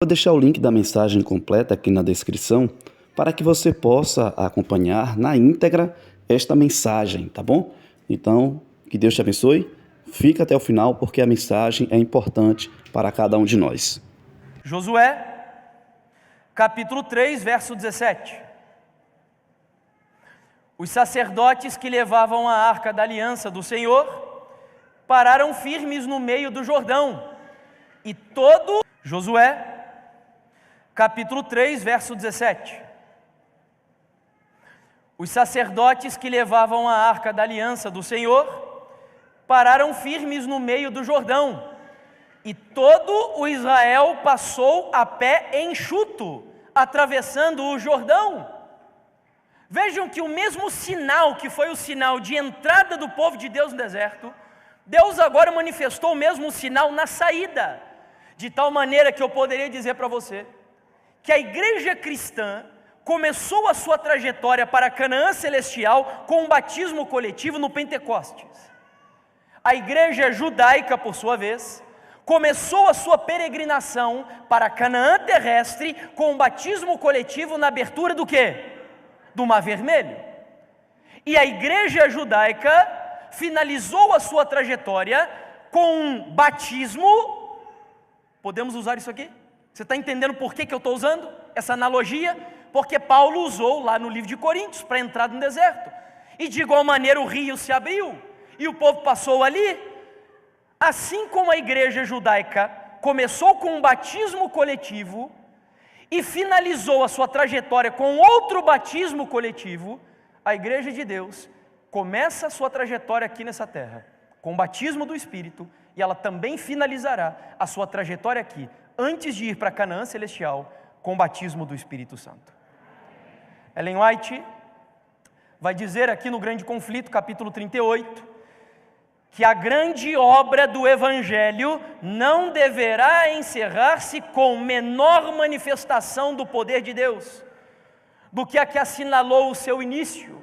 Vou deixar o link da mensagem completa aqui na descrição para que você possa acompanhar na íntegra esta mensagem, tá bom? Então, que Deus te abençoe. Fica até o final porque a mensagem é importante para cada um de nós. Josué, capítulo 3, verso 17. Os sacerdotes que levavam a arca da aliança do Senhor pararam firmes no meio do Jordão, e todo... Josué, capítulo 3, verso 17. Os sacerdotes que levavam a arca da aliança do Senhor pararam firmes no meio do Jordão, e todo o Israel passou a pé enxuto, atravessando o Jordão. Vejam que o mesmo sinal que foi o sinal de entrada do povo de Deus no deserto, Deus agora manifestou o mesmo sinal na saída, de tal maneira que eu poderia dizer para você, que a igreja cristã começou a sua trajetória para Canaã celestial com um batismo coletivo no Pentecostes. A igreja judaica, por sua vez, começou a sua peregrinação para Canaã terrestre com um batismo coletivo na abertura do quê? Do Mar Vermelho. E a igreja judaica finalizou a sua trajetória com um batismo. Podemos usar isso aqui? Você está entendendo por que eu estou usando essa analogia? Porque Paulo usou lá no livro de Coríntios para entrar no deserto. E de igual maneira o rio se abriu e o povo passou ali. Assim como a igreja judaica começou com um batismo coletivo e finalizou a sua trajetória com outro batismo coletivo, a igreja de Deus começa a sua trajetória aqui nessa terra com o batismo do Espírito, e ela também finalizará a sua trajetória aqui, antes de ir para Canaã celestial, com o batismo do Espírito Santo. Ellen White vai dizer aqui no Grande Conflito, capítulo 38, que a grande obra do Evangelho não deverá encerrar-se com menor manifestação do poder de Deus do que a que assinalou o seu início.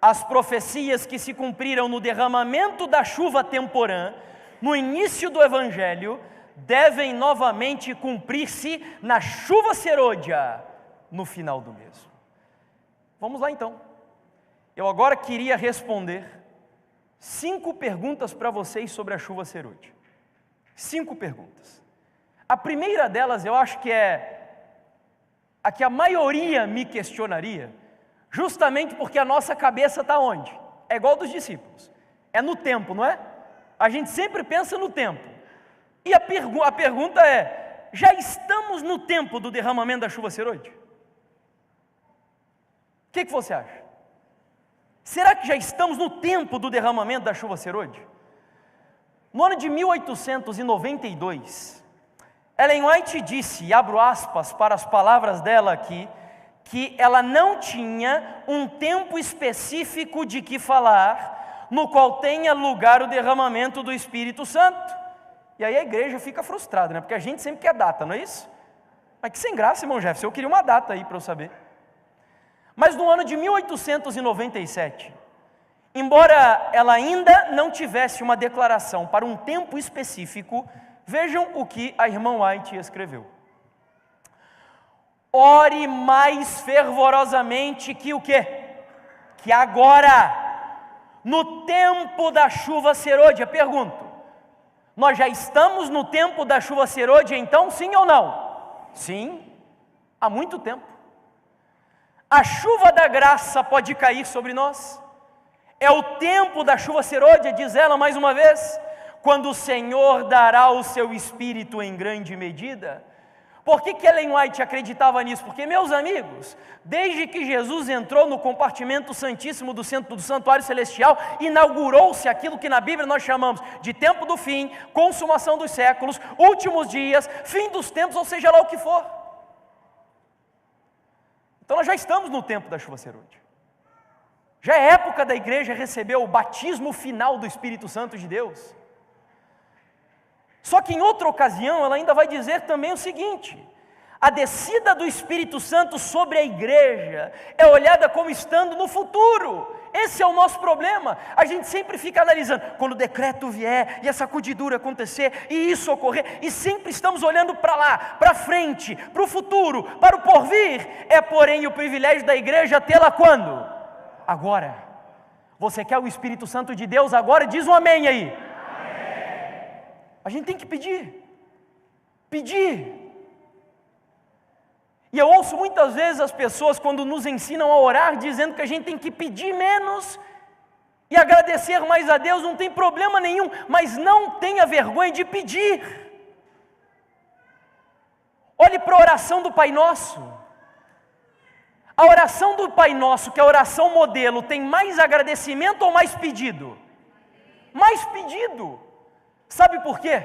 As profecias que se cumpriram no derramamento da chuva temporã, no início do Evangelho, devem novamente cumprir-se na chuva serôdia, no final do mesmo. Vamos lá então. Eu agora queria responder 5 perguntas para vocês sobre a chuva serôdia. 5 perguntas. A primeira delas eu acho que é a que a maioria me questionaria, justamente porque a nossa cabeça está onde? É igual dos discípulos. É no tempo, não é? A gente sempre pensa no tempo. E a pergunta é, já estamos no tempo do derramamento da chuva serôdia? O que você acha? Será que já estamos no tempo do derramamento da chuva serôdia? No ano de 1892, Ellen White disse, e abro aspas para as palavras dela aqui, que ela não tinha um tempo específico de que falar, no qual tenha lugar o derramamento do Espírito Santo. E aí a igreja fica frustrada, né? Porque a gente sempre quer data, não é isso? Mas que sem graça, irmão Jefferson, eu queria uma data aí para eu saber. Mas no ano de 1897, embora ela ainda não tivesse uma declaração para um tempo específico, vejam o que a irmã White escreveu. Ore mais fervorosamente que o quê? Que agora, no tempo da chuva serôdia. Pergunto, nós já estamos no tempo da chuva serôdia então, sim ou não? Sim, há muito tempo. A chuva da graça pode cair sobre nós. É o tempo da chuva serôdia, diz ela mais uma vez, quando o Senhor dará o seu Espírito em grande medida. Por que Ellen White acreditava nisso? Porque, meus amigos, desde que Jesus entrou no compartimento santíssimo do centro do santuário celestial, inaugurou-se aquilo que na Bíblia nós chamamos de tempo do fim, consumação dos séculos, últimos dias, fim dos tempos, ou seja lá o que for. Então nós já estamos no tempo da chuva serôdia. Já é época da igreja receber o batismo final do Espírito Santo de Deus. Só que em outra ocasião ela ainda vai dizer também o seguinte: A descida do Espírito Santo sobre a igreja é olhada como estando no futuro. Esse é o nosso problema. A gente sempre fica analisando, quando o decreto vier, e a sacudidura acontecer, e isso ocorrer, e sempre estamos olhando para lá, para frente, para o futuro, para o porvir. É, porém, o privilégio da igreja tê-la quando? Agora. Você quer o Espírito Santo de Deus agora? Diz um amém aí. Amém. A gente tem que pedir. Pedir. E eu ouço muitas vezes as pessoas quando nos ensinam a orar, dizendo que a gente tem que pedir menos e agradecer mais a Deus, não tem problema nenhum, mas não tenha vergonha de pedir. Olhe para a oração do Pai Nosso. A oração do Pai Nosso, que é a oração modelo, tem mais agradecimento ou mais pedido? Mais pedido. Sabe por quê?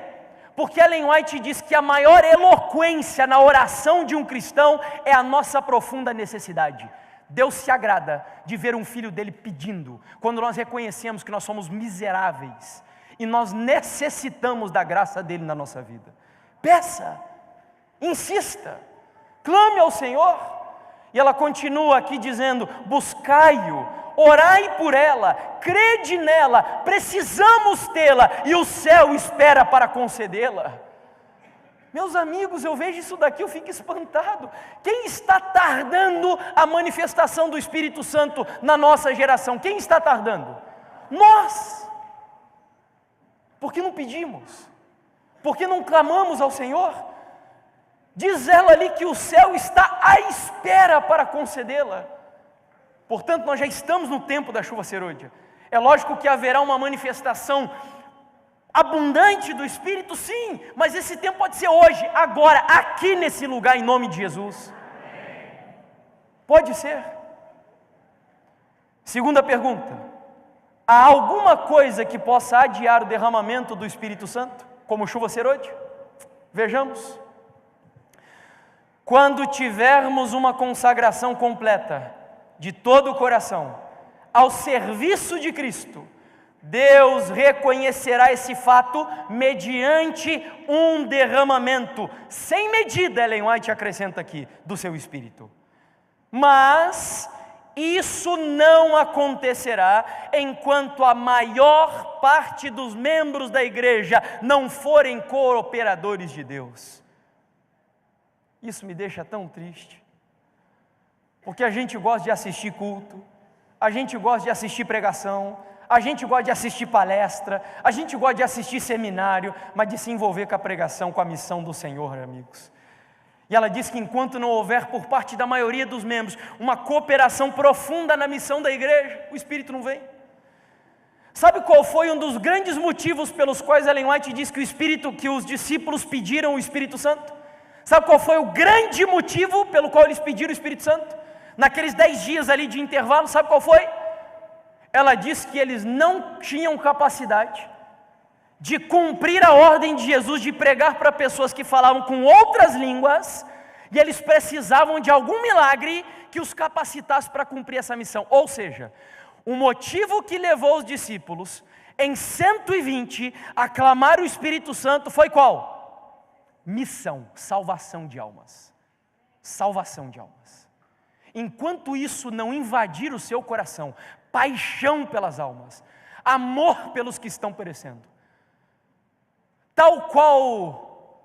Porque Ellen White diz que a maior eloquência na oração de um cristão é a nossa profunda necessidade. Deus se agrada de ver um filho dele pedindo, quando nós reconhecemos que nós somos miseráveis e nós necessitamos da graça dele na nossa vida. Peça, insista, clame ao Senhor. E ela continua aqui dizendo: buscai-o, orai por ela, crede nela, precisamos tê-la, e o céu espera para concedê-la. Meus amigos, eu vejo isso daqui, eu fico espantado. Quem está tardando a manifestação do Espírito Santo na nossa geração? Quem está tardando? Nós. Porque não pedimos? Porque não clamamos ao Senhor? Diz ela ali que o céu está à espera para concedê-la. Portanto, nós já estamos no tempo da chuva serôdia. É lógico que haverá uma manifestação abundante do Espírito, sim, mas esse tempo pode ser hoje, agora, aqui nesse lugar, em nome de Jesus. Pode ser. Segunda pergunta: há alguma coisa que possa adiar o derramamento do Espírito Santo, como chuva serôdia? Vejamos. Quando tivermos uma consagração completa, de todo o coração, ao serviço de Cristo, Deus reconhecerá esse fato mediante um derramamento, sem medida, Ellen White acrescenta aqui, do seu Espírito. Mas isso não acontecerá enquanto a maior parte dos membros da igreja não forem cooperadores de Deus. Isso me deixa tão triste, porque a gente gosta de assistir culto, a gente gosta de assistir pregação, a gente gosta de assistir palestra, a gente gosta de assistir seminário, mas de se envolver com a pregação, com a missão do Senhor, amigos. E ela diz que enquanto não houver por parte da maioria dos membros uma cooperação profunda na missão da igreja, o Espírito não vem. Sabe qual foi um dos grandes motivos pelos quais Ellen White diz que o Espírito, que os discípulos pediram o Espírito Santo? Sabe qual foi o grande motivo pelo qual eles pediram o Espírito Santo? Naqueles 10 dias ali de intervalo, sabe qual foi? Ela diz que eles não tinham capacidade de cumprir a ordem de Jesus de pregar para pessoas que falavam com outras línguas, e eles precisavam de algum milagre que os capacitasse para cumprir essa missão. Ou seja, o motivo que levou os discípulos em 120 a clamar o Espírito Santo foi qual? Missão, salvação de almas. Salvação de almas. Enquanto isso não invadir o seu coração, paixão pelas almas, amor pelos que estão perecendo, tal qual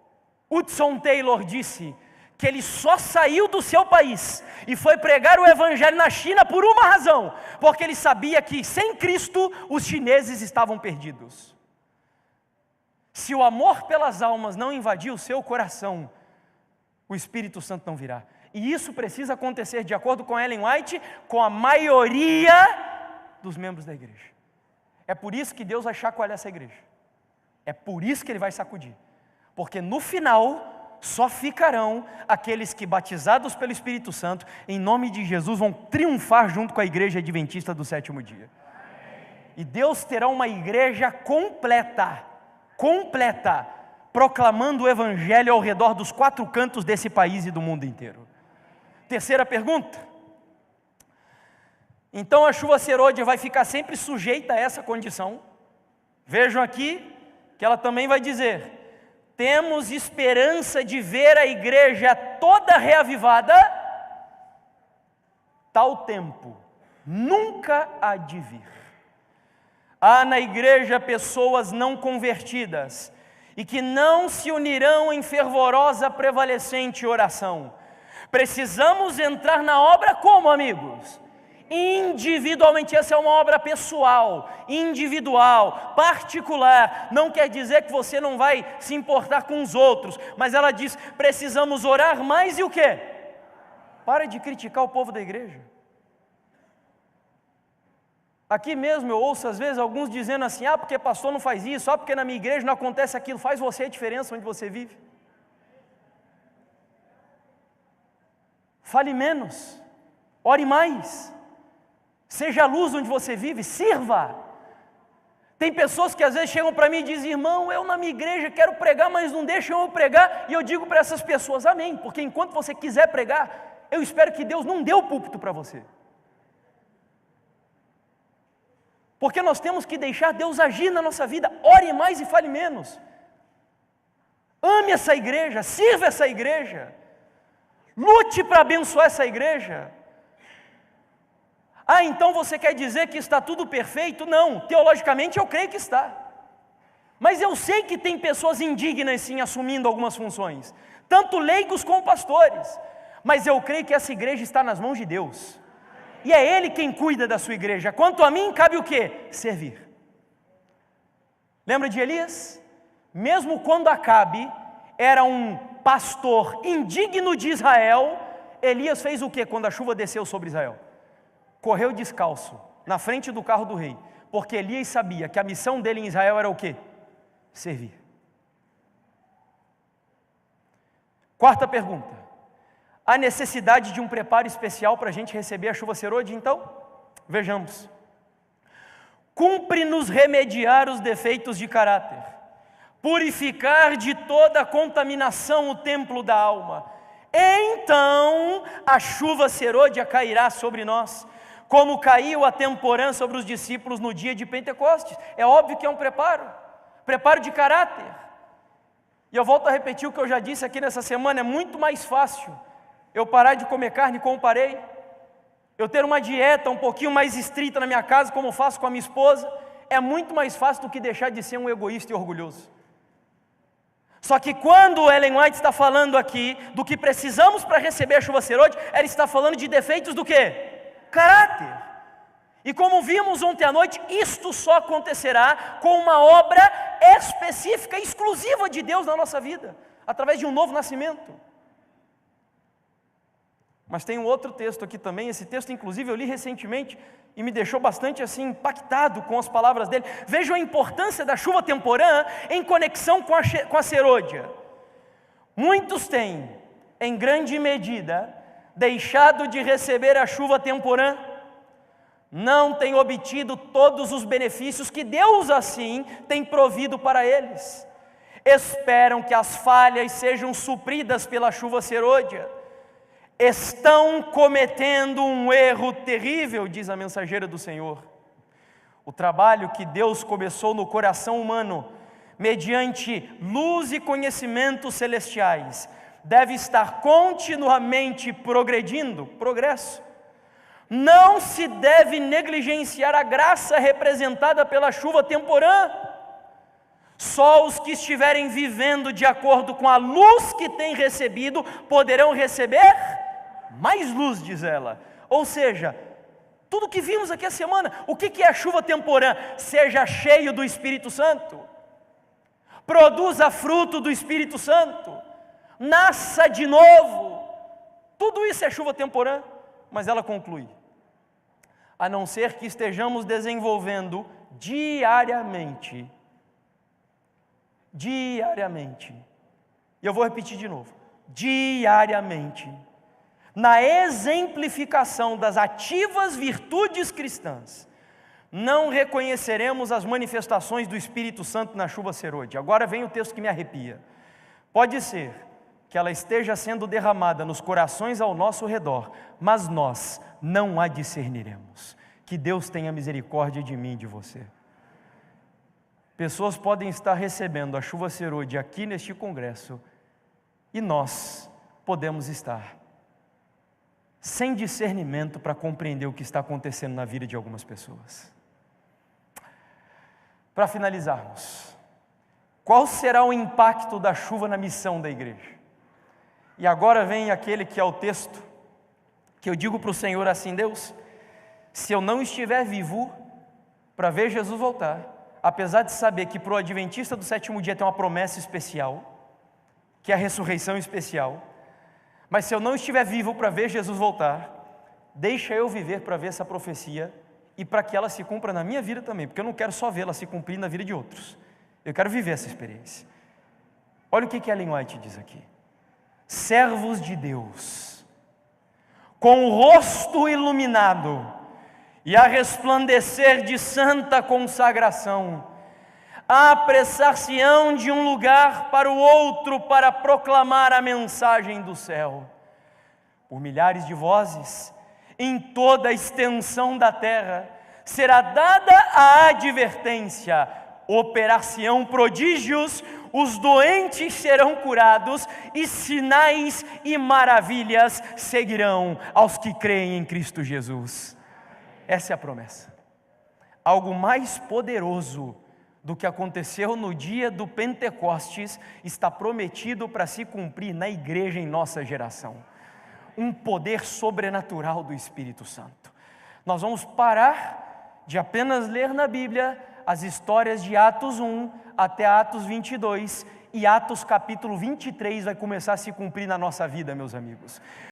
Hudson Taylor disse, que ele só saiu do seu país e foi pregar o evangelho na China por uma razão, porque ele sabia que sem Cristo os chineses estavam perdidos. Se o amor pelas almas não invadir o seu coração, o Espírito Santo não virá. E isso precisa acontecer, de acordo com Ellen White, com a maioria dos membros da igreja. É por isso que Deus vai chacoalhar essa igreja. É por isso que Ele vai sacudir. Porque no final, só ficarão aqueles que, batizados pelo Espírito Santo, em nome de Jesus, vão triunfar junto com a igreja adventista do sétimo dia. E Deus terá uma igreja completa, proclamando o evangelho ao redor dos 4 cantos desse país e do mundo inteiro. Terceira pergunta. Então a chuva serôdia vai ficar sempre sujeita a essa condição. Vejam aqui que ela também vai dizer: temos esperança de ver a igreja toda reavivada, tal tempo nunca há de vir. Há na igreja pessoas não convertidas e que não se unirão em fervorosa prevalecente oração. Precisamos entrar na obra como, amigos? Individualmente. Essa é uma obra pessoal, individual, particular. Não quer dizer que você não vai se importar com os outros, mas ela diz: precisamos orar mais e o quê? Para de criticar o povo da igreja. Aqui mesmo eu ouço às vezes alguns dizendo assim: ah, porque pastor não faz isso, ah, porque na minha igreja não acontece aquilo. Faz você a diferença onde você vive. Fale menos, ore mais, seja a luz onde você vive, sirva. Tem pessoas que às vezes chegam para mim e dizem: irmão, eu na minha igreja quero pregar, mas não deixam eu pregar. E eu digo para essas pessoas: amém, porque enquanto você quiser pregar, eu espero que Deus não dê o púlpito para você. Porque nós temos que deixar Deus agir na nossa vida. Ore mais e fale menos. Ame essa igreja, sirva essa igreja. Lute para abençoar essa igreja. Ah, então você quer dizer que está tudo perfeito? Não, teologicamente eu creio que está. Mas eu sei que tem pessoas indignas sim assumindo algumas funções, tanto leigos como pastores. Mas eu creio que essa igreja está nas mãos de Deus. E é Ele quem cuida da sua igreja. Quanto a mim, cabe o quê? Servir. Lembra de Elias? Mesmo quando Acabe era um pastor indigno de Israel, Elias fez o quê quando a chuva desceu sobre Israel? Correu descalço, na frente do carro do rei, porque Elias sabia que a missão dele em Israel era o quê? Servir. Quarta pergunta: há necessidade de um preparo especial para a gente receber a chuva serôdia? Então, vejamos. Cumpre-nos remediar os defeitos de caráter, purificar de toda a contaminação o templo da alma. Então a chuva serôdia cairá sobre nós, como caiu a temporã sobre os discípulos no dia de Pentecostes. É óbvio que é um preparo de caráter. E eu volto a repetir o que eu já disse aqui nessa semana: é muito mais fácil eu parar de comer carne como parei, eu ter uma dieta um pouquinho mais estrita na minha casa, como faço com a minha esposa. É muito mais fácil do que deixar de ser um egoísta e orgulhoso. Só que quando Ellen White está falando aqui do que precisamos para receber a chuva serôdia, ela está falando de defeitos do quê? Caráter. E como vimos ontem à noite, isto só acontecerá com uma obra específica, exclusiva de Deus na nossa vida, através de um novo nascimento. Mas tem um outro texto aqui também. Esse texto inclusive eu li recentemente e me deixou bastante assim impactado com as palavras dele. Vejam a importância da chuva temporã em conexão com a serôdia. Muitos têm, em grande medida, deixado de receber a chuva temporã, não têm obtido todos os benefícios que Deus assim tem provido para eles. Esperam que as falhas sejam supridas pela chuva serôdia. Estão cometendo um erro terrível, diz a mensageira do Senhor. O trabalho que Deus começou no coração humano, mediante luz e conhecimentos celestiais, deve estar continuamente progredindo, progresso. Não se deve negligenciar a graça representada pela chuva temporã. Só os que estiverem vivendo de acordo com a luz que têm recebido poderão receber mais luz, diz ela. Ou seja, tudo que vimos aqui a semana, o que é a chuva temporã? Seja cheio do Espírito Santo, produza fruto do Espírito Santo, nasça de novo. Tudo isso é chuva temporã. Mas ela conclui: a não ser que estejamos desenvolvendo diariamente, e eu vou repetir de novo, diariamente, na exemplificação das ativas virtudes cristãs, não reconheceremos as manifestações do Espírito Santo na chuva serôdia. Agora vem o texto que me arrepia. Pode ser que ela esteja sendo derramada nos corações ao nosso redor, mas nós não a discerniremos. Que Deus tenha misericórdia de mim e de você. pessoas podem estar recebendo a chuva serôdia aqui neste congresso e nós podemos estar sem discernimento para compreender o que está acontecendo na vida de algumas pessoas. Para finalizarmos, qual será o impacto da chuva na missão da igreja? E agora vem aquele que é o texto, que eu digo para o Senhor assim: Deus, se eu não estiver vivo para ver Jesus voltar, apesar de saber que para o adventista do sétimo dia tem uma promessa especial, que é a ressurreição especial, mas se eu não estiver vivo para ver Jesus voltar, deixa eu viver para ver essa profecia e para que ela se cumpra na minha vida também, porque eu não quero só vê-la se cumprir na vida de outros, eu quero viver essa experiência. Olha o que Ellen White diz aqui: servos de Deus, com o rosto iluminado e a resplandecer de santa consagração, apressar-se-ão de um lugar para o outro para proclamar a mensagem do céu. Por milhares de vozes, em toda a extensão da terra, será dada a advertência: operar-se-ão prodígios, os doentes serão curados e sinais e maravilhas seguirão aos que creem em Cristo Jesus. Essa é a promessa. Algo mais poderoso do que aconteceu no dia do Pentecostes está prometido para se cumprir na igreja em nossa geração. Um poder sobrenatural do Espírito Santo. Nós vamos parar de apenas ler na Bíblia as histórias de Atos 1 até Atos 22, e Atos capítulo 23 vai começar a se cumprir na nossa vida, meus amigos.